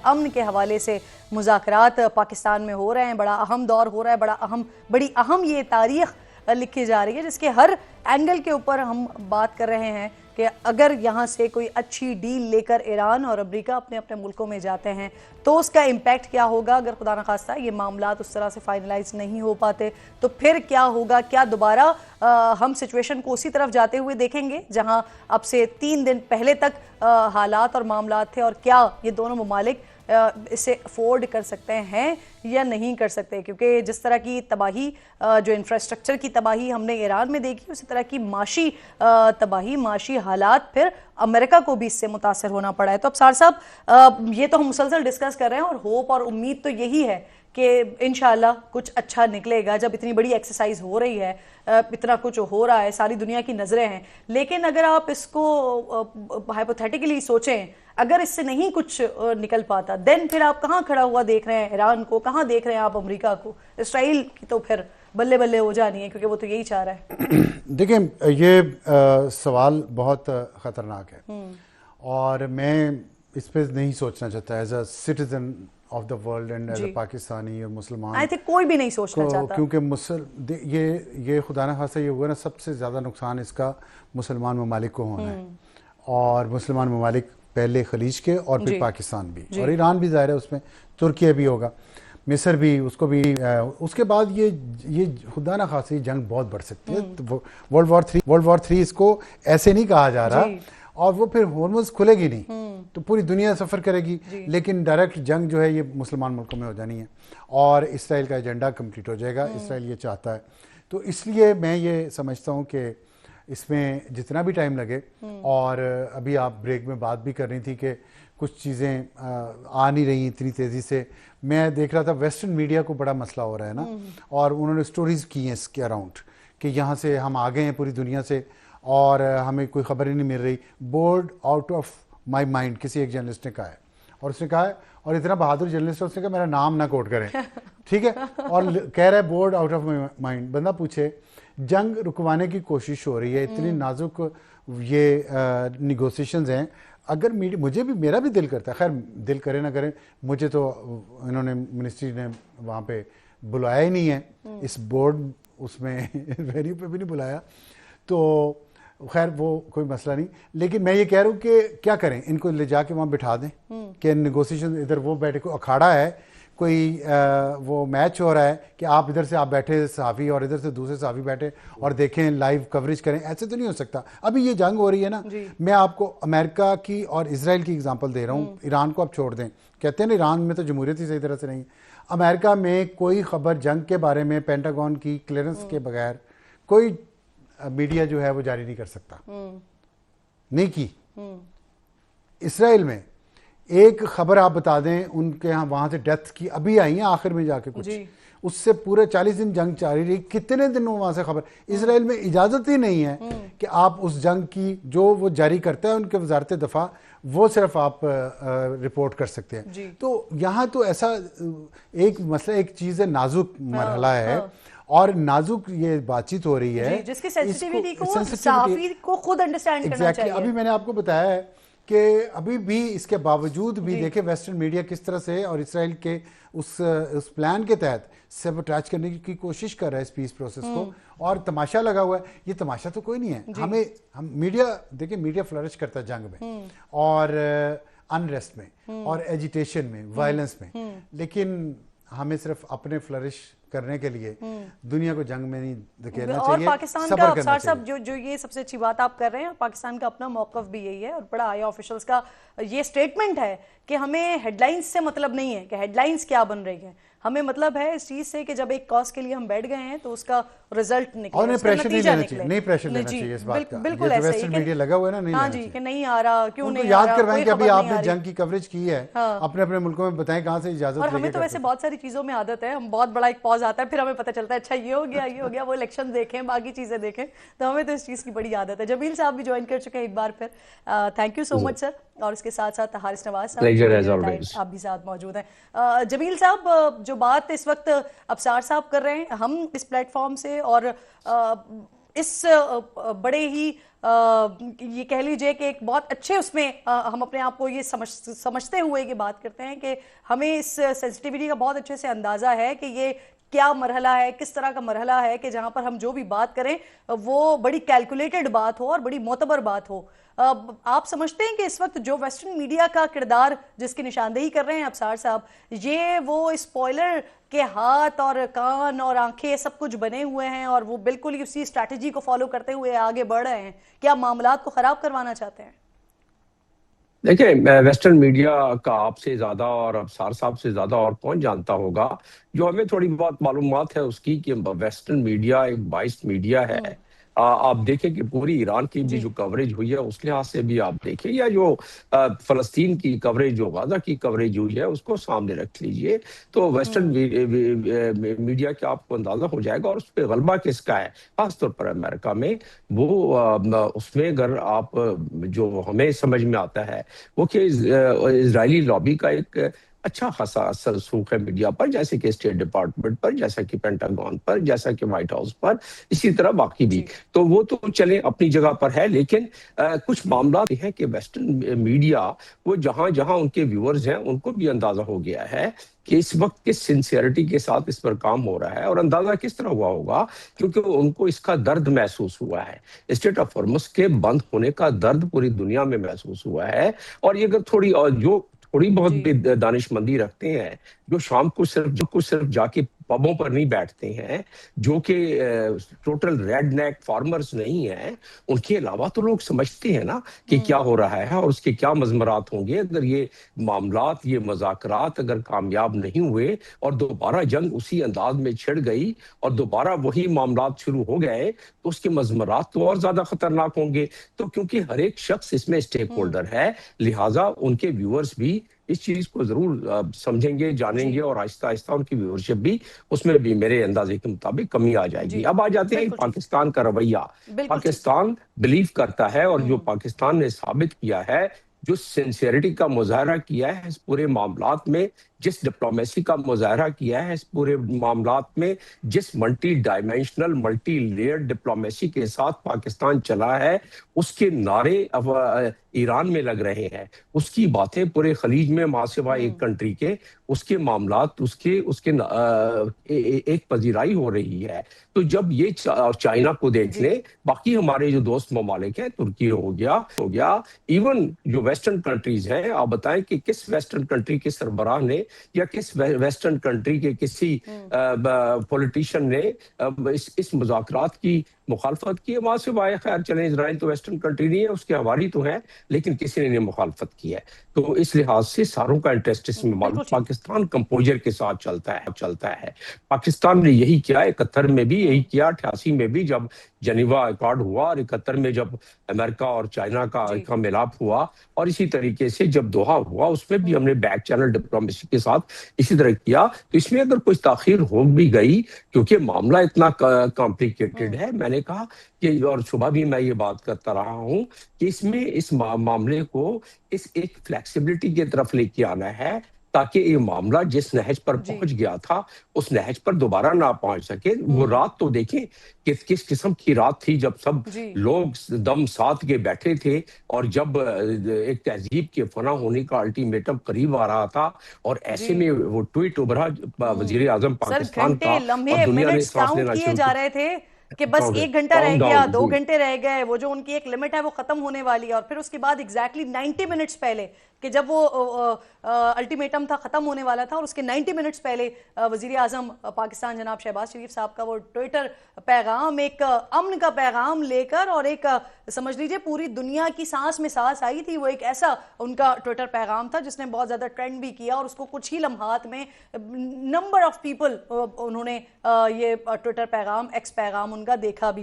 امن کے حوالے سے مذاکرات پاکستان میں ہو رہے ہیں، بڑا اہم دور ہو رہا ہے، بڑی اہم یہ تاریخ لکھی جا رہی ہے جس کے ہر اینگل کے اوپر ہم بات کر رہے ہیں کہ اگر یہاں سے کوئی اچھی ڈیل لے کر ایران اور امریکہ اپنے اپنے ملکوں میں جاتے ہیں تو اس کا امپیکٹ کیا ہوگا، اگر خدا نخواستہ یہ معاملات اس طرح سے فائنلائز نہیں ہو پاتے تو پھر کیا ہوگا، کیا دوبارہ ہم سچویشن کو اسی طرف جاتے ہوئے دیکھیں گے جہاں اب سے 3 دن پہلے تک حالات اور معاملات تھے، اور کیا یہ دونوں ممالک اسے افورڈ کر سکتے ہیں یا نہیں کر سکتے، کیونکہ جس طرح کی تباہی جو انفراسٹرکچر کی تباہی ہم نے ایران میں دیکھی، اسی طرح کی معاشی تباہی، معاشی حالات پھر امریکہ کو بھی اس سے متاثر ہونا پڑا ہے۔ تو ابصار صاحب یہ تو ہم مسلسل ڈسکس کر رہے ہیں اور ہوپ اور امید تو یہی ہے کہ انشاءاللہ کچھ اچھا نکلے گا جب اتنی بڑی ایکسرسائز ہو رہی ہے، اتنا کچھ ہو رہا ہے، ساری دنیا کی نظریں ہیں، لیکن اگر آپ اس کو ہائپوتھیٹیکلی سوچیں، اگر اس سے نہیں کچھ نکل پاتا دین پھر آپ کہاں کھڑا ہوا دیکھ رہے ہیں ایران کو، کہاں دیکھ رہے ہیں آپ امریکہ کو؟ اسرائیل کی تو پھر بلے بلے ہو جانی ہے کیونکہ وہ تو یہی چاہ رہا ہے۔ دیکھیں یہ سوال بہت خطرناک ہے اور میں اس پہ نہیں سوچنا چاہتا as a citizen of the world and as a Pakistani اور مسلمان، آئی تھنک کوئی بھی نہیں سوچنا چاہتا، کیونکہ یہ خدا نہ خواستہ یہ ہوا نا، سب سے زیادہ نقصان اس کا مسلمان ممالک کو ہونا ہے، اور مسلمان ممالک پہلے خلیج کے اور پھر پاکستان بھی اور ایران بھی ظاہر ہے اس میں، ترکیہ بھی ہوگا، مصر بھی، اس کو بھی، اس کے بعد یہ خدا نہ خواستہ جنگ بہت بڑھ سکتی ہے۔ ورلڈ وار 3 اس کو ایسے نہیں کہا جا رہا، اور وہ پھر ہورمز کھلے گی نہیں تو پوری دنیا سفر کرے گی، لیکن ڈائریکٹ جنگ جو ہے یہ مسلمان ملکوں میں ہو جانی ہے اور اسرائیل کا ایجنڈا کمپلیٹ ہو جائے گا، اسرائیل یہ چاہتا ہے۔ تو اس لیے میں یہ سمجھتا ہوں کہ اس میں جتنا بھی ٹائم لگے، اور ابھی آپ بریک میں بات بھی کر رہی تھی کہ کچھ چیزیں آ نہیں رہی اتنی تیزی سے، میں دیکھ رہا تھا ویسٹرن میڈیا کو بڑا مسئلہ ہو رہا ہے نا، اور انہوں نے سٹوریز کی ہیں اس کے اراؤنڈ کہ یہاں سے ہم آگے ہیں پوری دنیا سے اور ہمیں کوئی خبر ہی نہیں مل رہی، board out of my mind کسی ایک جرنلسٹ نے کہا ہے، اور اس نے کہا ہے، اور اتنا بہادر جرنلسٹ ہے، اس نے کہا میرا نام نہ کوٹ کریں، ٹھیک ہے، اور کہہ رہا ہے board out of my mind. بندہ پوچھے جنگ رکوانے کی کوشش ہو رہی ہے، اتنی نازک یہ نیگوسیشنز ہیں، اگر مجھے بھی، میرا بھی دل کرتا ہے، خیر دل کرے نہ کرے، مجھے تو انہوں نے منسٹری نے وہاں پہ بلایا ہی نہیں ہے، اس بورڈ اس میں وینیو پہ بھی نہیں بلایا، تو خیر وہ کوئی مسئلہ نہیں، لیکن میں یہ کہہ رہا ہوں کہ کیا کریں، ان کو لے جا کے وہاں بٹھا دیں کہ نیگوسیشن، ادھر وہ بیٹھے، کوئی اکھاڑا ہے، کوئی وہ میچ ہو رہا ہے کہ آپ ادھر سے آپ بیٹھے صحافی اور ادھر سے دوسرے صحافی بیٹھے اور دیکھیں لائیو کوریج کریں، ایسے تو نہیں ہو سکتا۔ ابھی یہ جنگ ہو رہی ہے نا، میں آپ کو امریکہ کی اور اسرائیل کی اگزامپل دے رہا ہوں، ایران کو آپ چھوڑ دیں، کہتے ہیں نا ایران میں تو جمہوریت ہی صحیح طرح سے نہیں، امریکہ میں کوئی خبر جنگ کے بارے میں پینٹاگون کی کلیئرنس کے بغیر کوئی میڈیا جو ہے وہ جاری نہیں کر سکتا، نہیں کی۔ اسرائیل میں ایک خبر آپ بتا دیں، ان کے ہاں وہاں سے ڈیتھ کی ابھی آئی ہیں آخر میں جا کے کچھ، اس سے پورے 40 دن جنگ جاری رہی، کتنے دن وہاں سے خبر، اسرائیل میں اجازت ہی نہیں ہے کہ آپ اس جنگ کی جو وہ جاری کرتا ہے ان کے وزارت دفاع، وہ صرف آپ رپورٹ کر سکتے ہیں۔ تو یہاں تو ایسا ایک مسئلہ، ایک چیز ہے، نازک مرحلہ ہے اور نازک یہ بات چیت ہو رہی ہے جس کی سینسٹیویٹی کو صحافی کو خود انڈرسٹینڈ کرنا چاہیے۔ ابھی میں نے آپ کو بتایا ہے کہ ابھی بھی اس کے باوجود بھی دیکھیں ویسٹرن میڈیا کس طرح سے اور اسرائیل کے اس پلان کے تحت سیبوٹیج کرنے کی کوشش کر رہا ہے اس پیس پروسیس کو، اور تماشا لگا ہوا ہے۔ یہ تماشا تو کوئی نہیں ہے، ہم میڈیا دیکھیں، میڈیا فلرش کرتا ہے جنگ میں اور انریسٹ میں اور ایجیٹیشن میں، وائلنس میں، لیکن ہمیں صرف اپنے فلرش کرنے کے لیے دنیا کو جنگ میں نہیں دھکیلنا چاہیے، اور پاکستان کا ابصار صاحب جو یہ سب سے اچھی بات آپ کر رہے ہیں، پاکستان کا اپنا موقف بھی یہی ہے اور بڑا آئی آفیشلز کا یہ سٹیٹمنٹ ہے کہ ہمیں ہیڈ لائنز سے مطلب نہیں ہے کہ ہیڈ لائنز کیا بن رہی ہیں، ہمیں مطلب ہے اس چیز سے کہ جب ایک کاز کے لیے ہم بیٹھ گئے ہیں تو اس کا رزلٹ نکلے، اور اس کا نتیجہ نکلے۔ نہیں پریشر لینا چاہیے اس بات کا، بالکل یہ ویسٹرن میڈیا لگا ہوا ہے نا، نہیں ہاں لینا جی چاہیے کہ نہیں آ رہا، کیوں نہیں آ یاد رہا، کروائیں کہ ابھی آپ نے جنگ کی کوریج کی ہے اپنے اپنے ملکوں میں، بتائیں کہاں سے اجازت اور ہمیں تو ویسے بہت ساری چیزوں میں عادت ہے، ہم بہت بڑا ایک پاز آتا ہے پھر ہمیں پتہ چلتا ہے اچھا یہ ہو گیا، یہ ہو گیا، وہ الیکشن دیکھیں، باقی چیزیں دیکھیں، تو ہمیں تو اس چیز کی بڑی عادت ہے۔ جمیل صاحب بھی جوائن کر چکے ہیں ایک بار پھر، تھینک یو سو مچ سر، اور اس کے ساتھ ساتھ حارث نواز صاحب آپ بھی ساتھ موجود ہیں۔ جمیل صاحب، جو بات اس وقت ابصار صاحب کر رہے ہیں، ہم اس پلیٹ فارم سے اور اس بڑے ہی یہ کہہ لیجئے کہ ایک بہت اچھے اس میں ہم اپنے آپ کو یہ سمجھتے ہوئے یہ بات کرتے ہیں کہ ہمیں اس سینسٹیوٹی کا بہت اچھے سے اندازہ ہے کہ یہ کیا مرحلہ ہے، کس طرح کا مرحلہ ہے کہ جہاں پر ہم جو بھی بات کریں وہ بڑی کیلکولیٹڈ بات ہو اور بڑی معتبر بات ہو۔ آپ سمجھتے ہیں کہ اس وقت جو ویسٹرن میڈیا کا کردار جس کی نشاندہی کر رہے ہیں ابصار صاحب، یہ وہ اسپوائلر کے ہاتھ اور کان اور آنکھیں سب کچھ بنے ہوئے ہیں اور وہ بالکل ہی اسی اسٹریٹجی کو فالو کرتے ہوئے آگے بڑھ رہے ہیں؟ کیا معاملات کو خراب کروانا چاہتے ہیں؟ دیکھیں، ویسٹرن میڈیا کا آپ سے زیادہ اور ابصار صاحب سے زیادہ اور کون جانتا ہوگا؟ جو ہمیں تھوڑی بہت معلومات ہے اس کی کہ ویسٹرن میڈیا ایک بائسڈ میڈیا ہے۔ آپ دیکھیں کہ پوری ایران کی بھی جو کوریج ہوئی ہے اس لحاظ سے بھی آپ دیکھیں، یا جو فلسطین کی کوریج، جو غزہ کی کوریج ہوئی ہے اس کو سامنے رکھ لیجئے، تو ویسٹرن میڈیا کا آپ کو اندازہ ہو جائے گا اور اس پہ غلبہ کس کا ہے، خاص طور پر امریکہ میں۔ وہ اس میں اگر آپ جو ہمیں سمجھ میں آتا ہے وہ کہ اسرائیلی لابی کا ایک اچھا خاصا سرسوخ ہے میڈیا پر، جیسے کہ اسٹیٹ ڈپارٹمنٹ پر، جیسا کہ پینٹاگون پر، جیسا کہ وائٹ ہاؤس پر، اسی طرح باقی بھی۔ تو وہ تو چلیں اپنی جگہ پر ہے، لیکن کچھ معاملات ہیں کہ ویسٹرن میڈیا وہ جہاں جہاں ان کے ویورز ہیں ان کو بھی اندازہ ہو گیا ہے کہ اس وقت کس سنسیئرٹی کے ساتھ اس پر کام ہو رہا ہے، اور اندازہ کس طرح ہوا ہوگا کیونکہ ان کو اس کا درد محسوس ہوا ہے۔ اسٹریٹ آف ہارمز کے بند ہونے کا درد پوری دنیا میں محسوس ہوا ہے، اور یہ اگر تھوڑی بہت بھی دانش مندی رکھتے ہیں، جو شام کو صرف جا کے پبوں پر نہیں بیٹھتے ہیں، جو کہ ٹوٹل ریڈ نیک فارمرز نہیں ہیں، ان کے علاوہ تو لوگ سمجھتے ہیں نا کہ کیا ہو رہا ہے اور اس کے کیا مضمرات ہوں گے اگر یہ معاملات، یہ مذاکرات اگر کامیاب نہیں ہوئے اور دوبارہ جنگ اسی انداز میں چھڑ گئی اور دوبارہ وہی معاملات شروع ہو گئے، تو اس کے مضمرات تو اور زیادہ خطرناک ہوں گے۔ تو کیونکہ ہر ایک شخص اس میں اسٹیک ہولڈر ہے، لہٰذا ان کے ویورز بھی اس چیز کو ضرور سمجھیں گے، جانیں گے، اور آہستہ آہستہ ان کی ویورشپ بھی اس میں بھی میرے اندازے کے مطابق کمی آ جائے گی۔ اب آ جاتے ہیں پاکستان کا رویہ۔ پاکستان بلیو کرتا ہے، اور جو پاکستان نے ثابت کیا ہے، جو سنسیئرٹی کا مظاہرہ کیا ہے اس پورے معاملات میں، جس ڈپلومیسی کا مظاہرہ کیا ہے اس پورے معاملات میں، جس multi dimensional multi layer diplomacy کے ساتھ پاکستان چلا ہے، اس کے نعرے اب ایران میں لگ رہے ہیں، اس کی باتیں پورے خلیج میں ماں سوائے ایک کنٹری کے، اس کے معاملات اس کے ایک پذیرائی ہو رہی ہے۔ تو جب یہ چائنا کو دیکھ لیں، باقی ہمارے جو دوست ممالک ہیں، ترکی ہو گیا، ایون جو ویسٹرن کنٹریز ہیں، آپ بتائیں کہ کس ویسٹرن کنٹری کے سربراہ نے یا کس ویسٹرن کنٹری کے کسی پولیٹیشین نے اس مذاکرات کی مخالفت کی ہے؟ وہاں سے وائے خیر چلیں، اسرائیل تو ویسٹرن کنٹری نہیں ہے، اس کے حوالی تو ہیں، لیکن کسی نے نہیں مخالفت کی ہے۔ تو اس لحاظ سے ساروں کا انٹرسٹ اس میں معلوم، پاکستان کمپوزر کے ساتھ چلتا ہے۔ پاکستان نے یہی کیا 71 میں بھی، یہی کیا 88 میں بھی جب جنیوا ایکارڈ ہوا، اور 71 میں جب امریکہ اور چائنا کا ملاپ ہوا، اور اسی طریقے سے جب دوحہ ہوا اس میں بھی ہم نے بیک چینل ڈپلومیسی کے ساتھ اسی طرح کیا۔ تو اس میں اگر کچھ تاخیر ہو بھی گئی کیونکہ معاملہ اتنا کمپلیکیٹڈ ہے، میں نے کہا کہ، اور صبح بھی میں یہ بات کرتا رہا ہوں کہ اس معاملے کو ایک فلیکسیبلٹی کی طرف لے کے آنا ہے، تاکہ یہ معاملہ جس نہج پر پہنچ گیا تھا اس نہج پر دوبارہ نہ پہنچ سکے۔ وہ رات تو دیکھیں کہ کس قسم کی رات تھی، جب سب لوگ دم ساتھ کے بیٹھے تھے، اور جب ایک تہذیب کے فنا ہونے کا الٹیمیٹم قریب آ رہا تھا، اور ایسے میں وہ ٹویٹ ابھرا وزیر اعظم پاکستان کا، اور دنیا نے سانس لینا شروع جا رہے تھے کہ بس 1 گھنٹہ رہ گیا، 2 گھنٹے رہ گئے، وہ جو ان کی ایک لمٹ ہے وہ ختم ہونے والی ہے، اور پھر اس کے بعد ایگزیکٹلی 90 منٹس پہلے کہ جب وہ الٹیمیٹم تھا ختم ہونے والا تھا، اور اس کے 90 منٹس پہلے وزیر اعظم پاکستان جناب شہباز شریف صاحب کا وہ ٹویٹر پیغام، ایک امن کا پیغام لے کر، اور ایک سمجھ لیجئے پوری دنیا کی سانس میں سانس آئی تھی، وہ ایک ایسا ان کا ٹویٹر پیغام تھا جس نے بہت زیادہ ٹرینڈ بھی کیا، اور اس کو کچھ ہی لمحات میں نمبر آف پیپل انہوں نے یہ ٹویٹر پیغام، ایکس پیغام ان کا دیکھا بھی۔